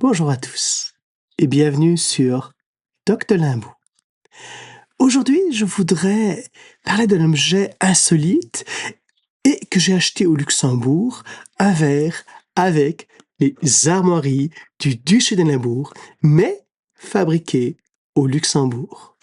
Bonjour à tous et bienvenue sur Docteur Limbo. Aujourd'hui, je voudrais parler d'un objet insolite et que j'ai acheté au Luxembourg, un verre avec les armoiries du duché de Limbourg, mais fabriqué au Luxembourg.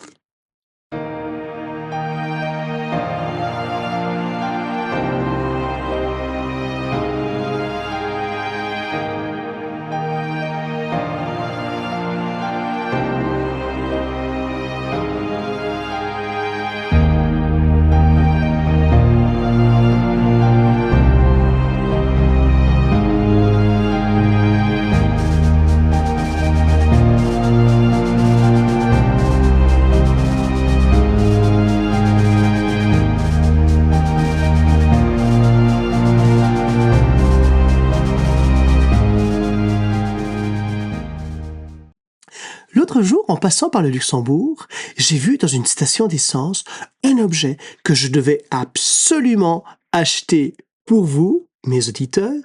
L'autre jour, en passant par le Luxembourg, j'ai vu dans une station d'essence un objet que je devais absolument acheter pour vous, mes auditeurs,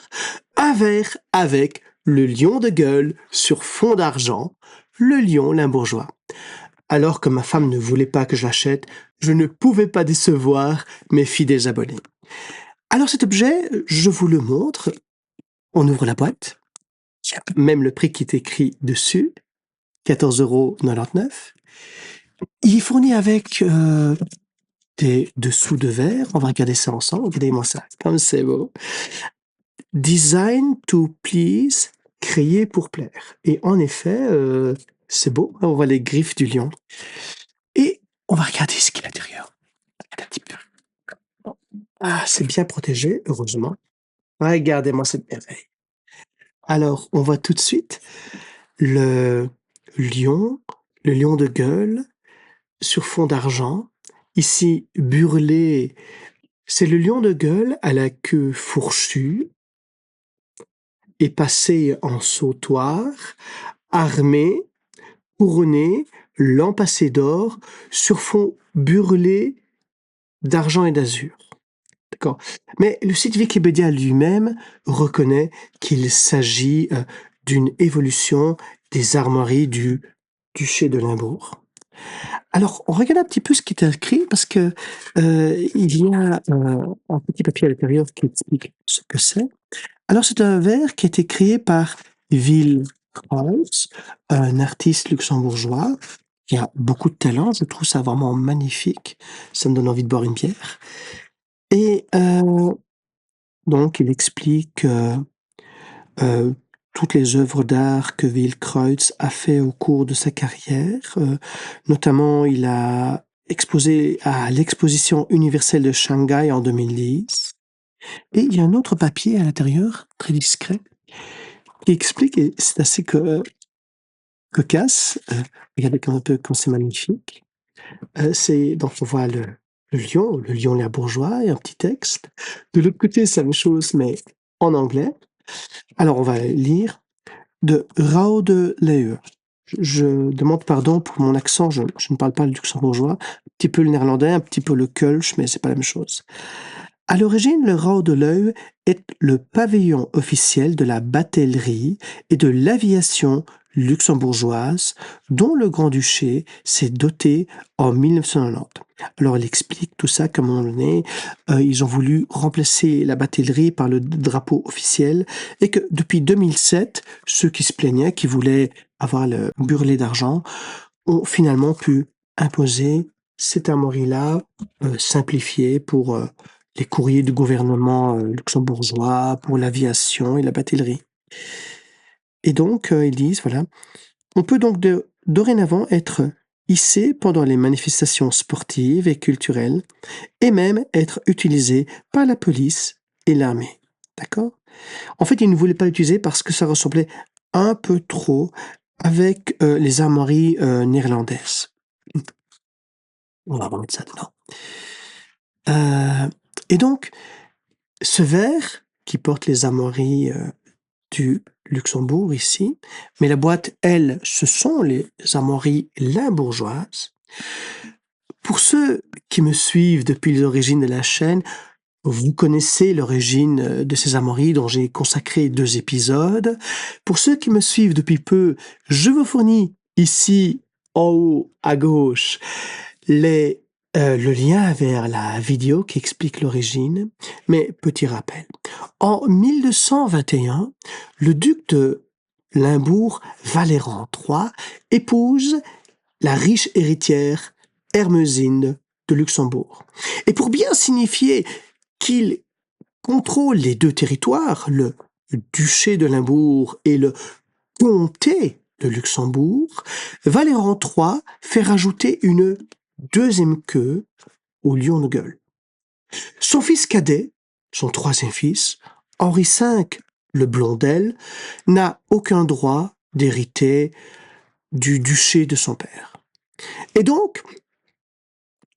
un verre avec le lion de gueule sur fond d'argent, le lion limbourgeois. Alors que ma femme ne voulait pas que je l'achète, je ne pouvais pas décevoir mes fidèles abonnés. Alors cet objet, je vous le montre. On ouvre la boîte. Il y a même le prix qui est écrit dessus. 14,99 €. Il est fourni avec des dessous de verre. On va regarder ça ensemble. Regardez-moi ça, comme c'est beau. Design to please, créé pour plaire. Et en effet, c'est beau. On voit les griffes du lion. Et on va regarder ce qu'il y a à l'intérieur. Regardez un petit peu. Ah, c'est bien protégé, heureusement. Regardez-moi cette merveille. Alors, on voit tout de suite le lion, le lion de gueule, sur fond d'argent. Ici, burlé, c'est le lion de gueule à la queue fourchue et passé en sautoir, armé, couronné, lampassé d'or, sur fond burlé d'argent et d'azur. D'accord. Mais le site Wikipédia lui-même reconnaît qu'il s'agit d'une évolution des armoiries du duché de Limbourg. Alors, on regarde un petit peu ce qui est écrit parce que il y a un petit papier à l'intérieur qui explique ce que c'est. Alors, c'est un verre qui a été créé par Will Kreutz, un artiste luxembourgeois qui a beaucoup de talent. Je trouve ça vraiment magnifique. Ça me donne envie de boire une bière. Et donc, il explique toutes les œuvres d'art que Will Kreutz a fait au cours de sa carrière. Notamment, il a exposé à l'exposition universelle de Shanghai en 2010. Et il y a un autre papier à l'intérieur, très discret, qui explique, et c'est assez cocasse, regardez un peu comme c'est magnifique. Donc on voit le lion limbourgeois et un petit texte. De l'autre côté, c'est la même chose, mais en anglais. Alors on va lire de Raude Leeuw. Je demande pardon pour mon accent, je ne parle pas le luxembourgeois, un petit peu le néerlandais, un petit peu le kölsch, mais c'est pas la même chose. À l'origine, le Raude Leeuw est le pavillon officiel de la batellerie et de l'aviation luxembourgeoise dont le Grand-Duché s'est doté en 1990. Alors elle explique tout ça qu'à un moment donné, ils ont voulu remplacer la batellerie par le drapeau officiel et que depuis 2007, ceux qui se plaignaient, qui voulaient avoir le burlet d'argent, ont finalement pu imposer cette armoirie-là simplifiée pour les courriers du gouvernement luxembourgeois, pour l'aviation et la batellerie. Et donc, ils disent, voilà, on peut donc dorénavant être hissé pendant les manifestations sportives et culturelles, et même être utilisé par la police et l'armée. D'accord? En fait, ils ne voulaient pas l'utiliser parce que ça ressemblait un peu trop avec les armoiries néerlandaises. On va remettre ça dedans. Et donc, ce verre qui porte les armoiries du Luxembourg ici, mais la boîte, elle, ce sont les armoiries limbourgeoises. Pour ceux qui me suivent depuis l'origine de la chaîne, Vous connaissez l'origine de ces armoiries dont j'ai consacré 2 épisodes. Pour ceux qui me suivent depuis peu, je vous fournis ici, en haut à gauche, le lien vers la vidéo qui explique l'origine. Mais petit rappel, en 1221, le duc de Limbourg, Valéran III, épouse la riche héritière Ermesinde de Luxembourg. Et pour bien signifier qu'il contrôle les 2 territoires, le duché de Limbourg et le comté de Luxembourg, Valéran III fait rajouter une 2e queue au lion de gueule. Son fils cadet, son 3e fils, Henri V le Blondel, n'a aucun droit d'hériter du duché de son père. Et donc,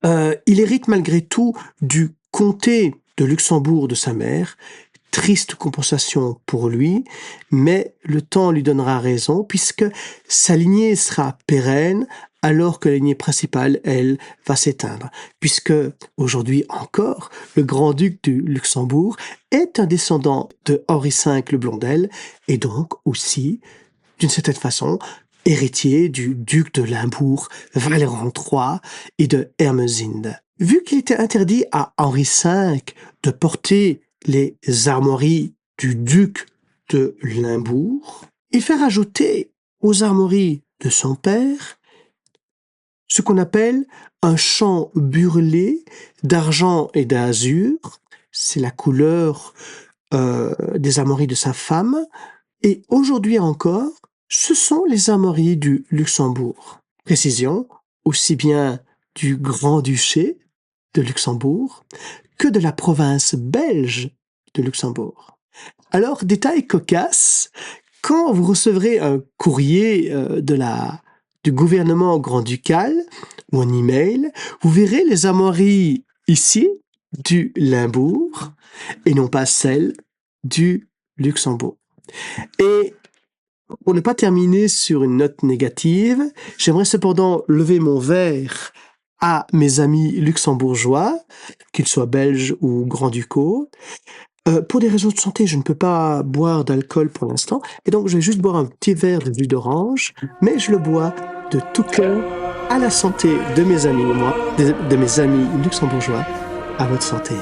il hérite malgré tout du comté de Luxembourg de sa mère. Triste compensation pour lui, mais le temps lui donnera raison puisque sa lignée sera pérenne alors que la lignée principale, elle, va s'éteindre. Puisque, aujourd'hui encore, le grand-duc du Luxembourg est un descendant de Henri V le Blondel et donc aussi, d'une certaine façon, héritier du duc de Limbourg, Valéran III et de Ermesinde. Vu qu'il était interdit à Henri V de porter les armoiries du duc de Limbourg, il fait rajouter aux armoiries de son père ce qu'on appelle un champ burlé d'argent et d'azur. C'est la couleur des armoiries de sa femme. Et aujourd'hui encore, ce sont les armoiries du Luxembourg. Précision, aussi bien du Grand-Duché de Luxembourg que de la province belge de Luxembourg. Alors, détail cocasse, quand vous recevrez un courrier du gouvernement grand-ducal ou un email, vous verrez les armoiries ici du Limbourg et non pas celles du Luxembourg. Et pour ne pas terminer sur une note négative, j'aimerais cependant lever mon verre à mes amis luxembourgeois, qu'ils soient belges ou grand-ducaux. Pour des raisons de santé, je ne peux pas boire d'alcool pour l'instant, et donc je vais juste boire un petit verre de jus d'orange, mais je le bois de tout cœur à la santé de mes amis, de mes amis luxembourgeois, à votre santé.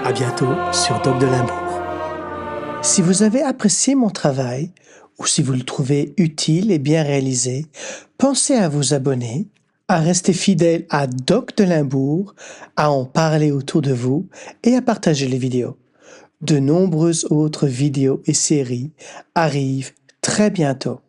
À bientôt sur Doc de Limbourg. Si vous avez apprécié mon travail, ou si vous le trouvez utile et bien réalisé, pensez à vous abonner, à rester fidèle à Doc de Limbourg, à en parler autour de vous et à partager les vidéos. De nombreuses autres vidéos et séries arrivent très bientôt.